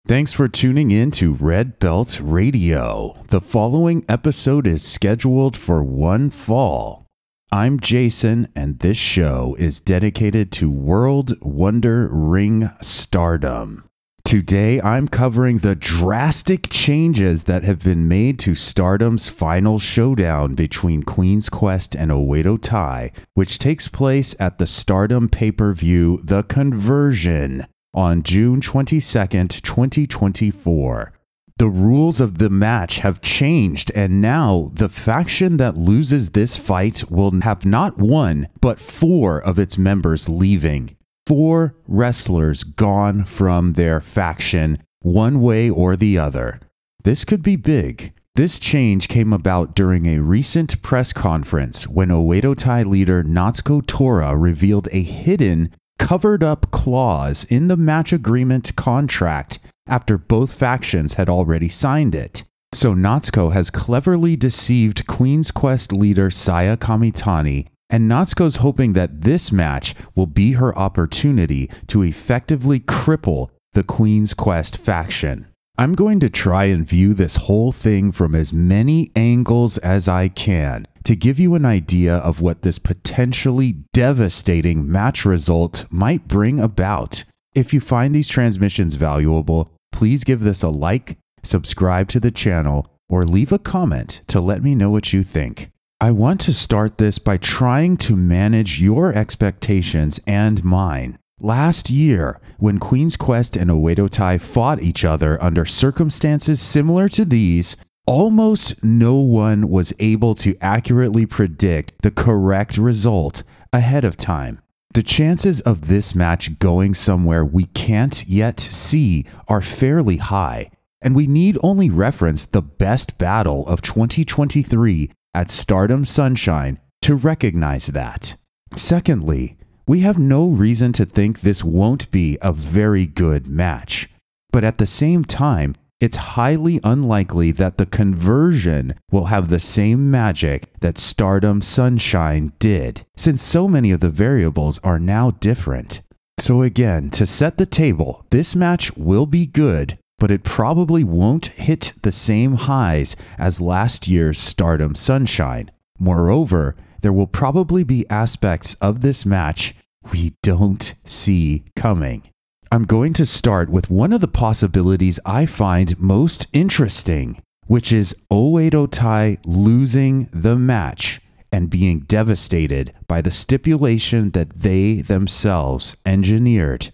Thanks for tuning in to Red Belt Radio. The following episode is scheduled for one fall. I'm Jason, and this show is dedicated to World Wonder Ring Stardom. Today, I'm covering the drastic changes that have been made to Stardom's final showdown between Queen's Quest and Oedo Tai, which takes place at the Stardom pay-per-view The Conversion on June 22nd, 2024. The rules of the match have changed, and now the faction that loses this fight will have not one, but 4 of its members leaving. 4 wrestlers gone from their faction, one way or the other. This could be big. This change came about during a recent press conference when Oedo Tai leader Natsuko Tora revealed a hidden, covered-up clause in the match agreement contract after both factions had already signed it. So Natsuko has cleverly deceived Queen's Quest leader Saya Kamitani, and Natsuko's hoping that this match will be her opportunity to effectively cripple the Queen's Quest faction. I'm going to try and view this whole thing from as many angles as I can to give you an idea of what this potentially devastating match result might bring about. If you find these transmissions valuable, please give this a like, subscribe to the channel, or leave a comment to let me know what you think. I want to start this by trying to manage your expectations and mine. Last year, when Queen's Quest and Oedo Tai fought each other under circumstances similar to these, almost no one was able to accurately predict the correct result ahead of time. The chances of this match going somewhere we can't yet see are fairly high, and we need only reference the best battle of 2023 at Stardom Sunshine to recognize that. Secondly, we have no reason to think this won't be a very good match. But at the same time, it's highly unlikely that the Conversion will have the same magic that Stardom Sunshine did, since so many of the variables are now different. So again, to set the table, this match will be good, but it probably won't hit the same highs as last year's Stardom Sunshine. Moreover, there will probably be aspects of this match we don't see coming. I'm going to start with one of the possibilities I find most interesting, which is Oedo Tai losing the match and being devastated by the stipulation that they themselves engineered.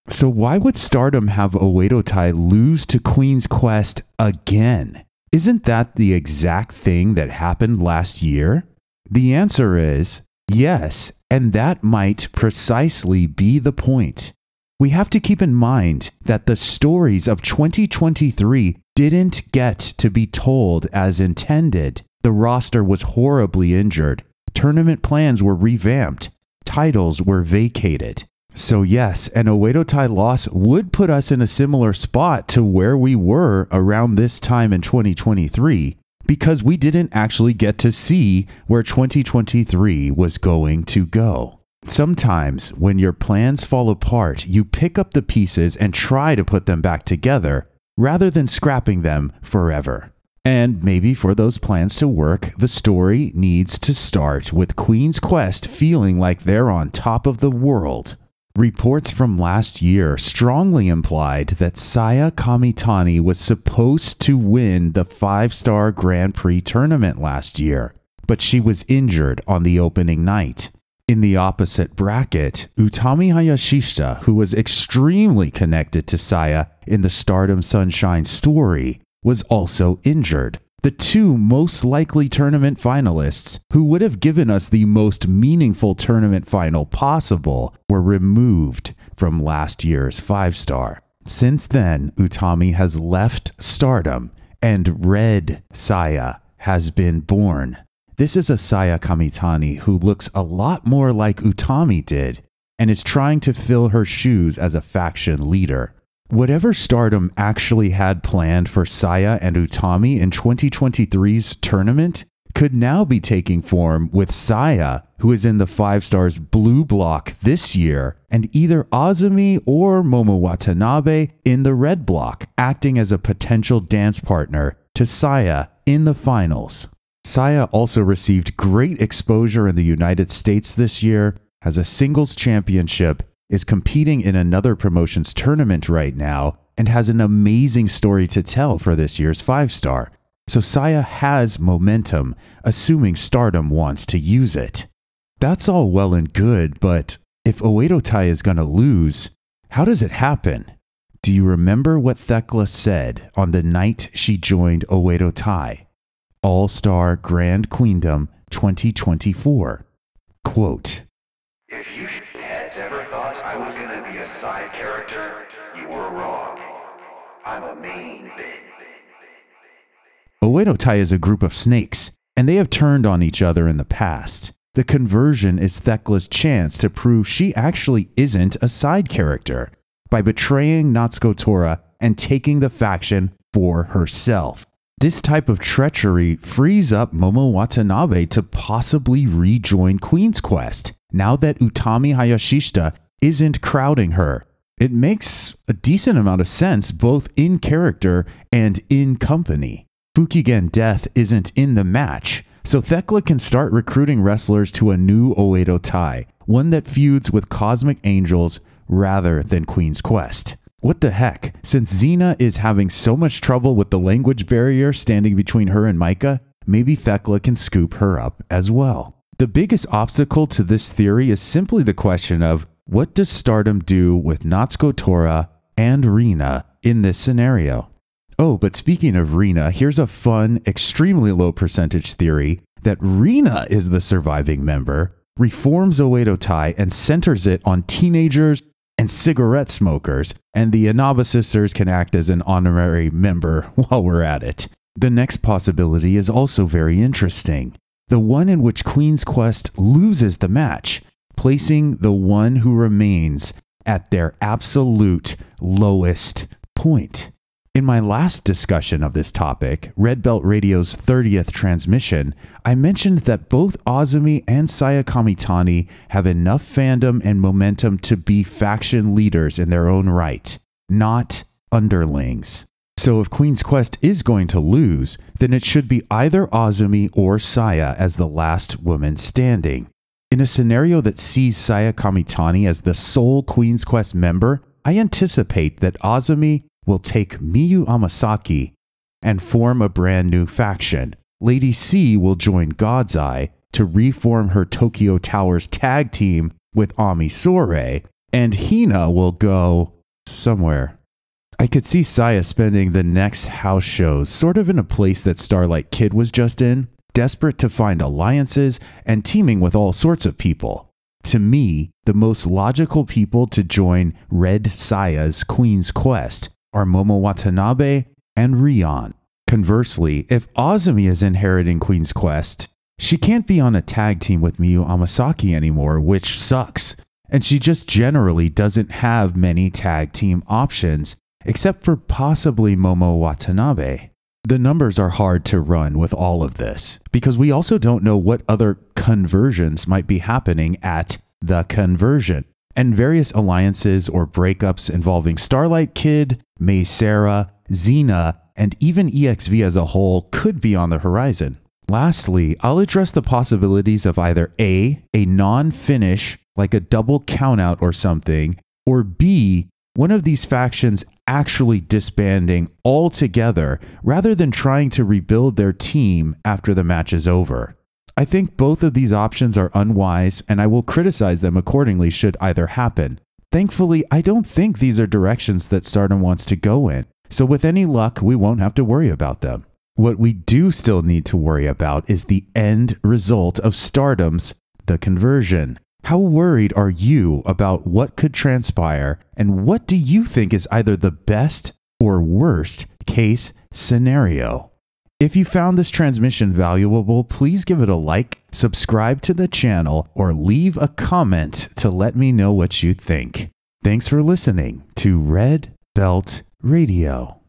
So why would Stardom have Oedo Tai lose to Queen's Quest again? Isn't that the exact thing that happened last year? The answer is yes, and that might precisely be the point. We have to keep in mind that the stories of 2023 didn't get to be told as intended. The roster was horribly injured, tournament plans were revamped, titles were vacated. So yes, an Oedo Tai loss would put us in a similar spot to where we were around this time in 2023, because we didn't actually get to see where 2023 was going to go. Sometimes when your plans fall apart, you pick up the pieces and try to put them back together, rather than scrapping them forever. And maybe for those plans to work, the story needs to start with Queen's Quest feeling like they're on top of the world. Reports from last year strongly implied that Saya Kamitani was supposed to win the 5-star Grand Prix tournament last year, but she was injured on the opening night. In the opposite bracket, Utami Hayashishita, who was extremely connected to Saya in the Stardom Sunshine story, was also injured. The 2 most likely tournament finalists, who would have given us the most meaningful tournament final possible, were removed from last year's 5-star. Since then, Utami has left Stardom, and Red Saya has been born. This is a Saya Kamitani who looks a lot more like Utami did, and is trying to fill her shoes as a faction leader. Whatever Stardom actually had planned for Saya and Utami in 2023's tournament could now be taking form with Saya, who is in the 5 Stars Blue Block this year, and either Azumi or Momo Watanabe in the Red Block, acting as a potential dance partner to Saya in the finals. Saya also received great exposure in the United States this year, has a singles championship, is competing in another promotions tournament right now, and has an amazing story to tell for this year's 5-star. So Saya has momentum, assuming Stardom wants to use it. That's all well and good, but if Oedo Tai is going to lose, how does it happen? Do you remember what Thekla said on the night she joined Oedo Tai? All-Star Grand Queendom 2024. Quote, "If you heads ever thought I was going to be a side character, you were wrong. I'm a main thing." Oedo Tai is a group of snakes, and they have turned on each other in the past. The conversion is Thekla's chance to prove she actually isn't a side character by betraying Natsuko Tora and taking the faction for herself. This type of treachery frees up Momo Watanabe to possibly rejoin Queen's Quest now that Utami Hayashishita isn't crowding her. It makes a decent amount of sense both in character and in company. Fukigen Death isn't in the match, so Thekla can start recruiting wrestlers to a new Oedo Tai, one that feuds with Cosmic Angels rather than Queen's Quest. What the heck? Since Xena is having so much trouble with the language barrier standing between her and Micah, maybe Thekla can scoop her up as well. The biggest obstacle to this theory is simply the question of what does Stardom do with Natsuko Tora and Rina in this scenario? Oh, but speaking of Rina, here's a fun, extremely low percentage theory that Rina is the surviving member, reforms Oedo Tai and centers it on teenagers and cigarette smokers, and the Inaba sisters can act as an honorary member while we're at it. The next possibility is also very interesting. The one in which Queen's Quest loses the match, placing the one who remains at their absolute lowest point. In my last discussion of this topic, Red Belt Radio's 30th transmission, I mentioned that both Azumi and Saya Kamitani have enough fandom and momentum to be faction leaders in their own right, not underlings. So if Queen's Quest is going to lose, then it should be either Azumi or Saya as the last woman standing. In a scenario that sees Saya Kamitani as the sole Queen's Quest member, I anticipate that Azumi will take Miyu Amasaki and form a brand new faction. Lady C will join God's Eye to reform her Tokyo Towers tag team with Ami Sourei, and Hina will go somewhere. I could see Saya spending the next house shows sort of in a place that Starlight Kid was just in, desperate to find alliances and teaming with all sorts of people. To me, the most logical people to join Red Saya's Queen's Quest are Momo Watanabe and Rion. Conversely, if Azumi is inheriting Queen's Quest, she can't be on a tag team with Miyu Amasaki anymore, which sucks. And she just generally doesn't have many tag team options, except for possibly Momo Watanabe. The numbers are hard to run with all of this, because we also don't know what other conversions might be happening at the conversion, and various alliances or breakups involving Starlight Kid, Mei Sarah, Xena, and even EXV as a whole could be on the horizon. Lastly, I'll address the possibilities of either A, a non-finish, like a double countout or something, or B, one of these factions actually disbanding altogether rather than trying to rebuild their team after the match is over. I think both of these options are unwise, and I will criticize them accordingly should either happen. Thankfully, I don't think these are directions that Stardom wants to go in, so with any luck, we won't have to worry about them. What we do still need to worry about is the end result of Stardom's The Conversion. How worried are you about what could transpire, and what do you think is either the best or worst case scenario? If you found this transmission valuable, please give it a like, subscribe to the channel, or leave a comment to let me know what you think. Thanks for listening to Red Belt Radio.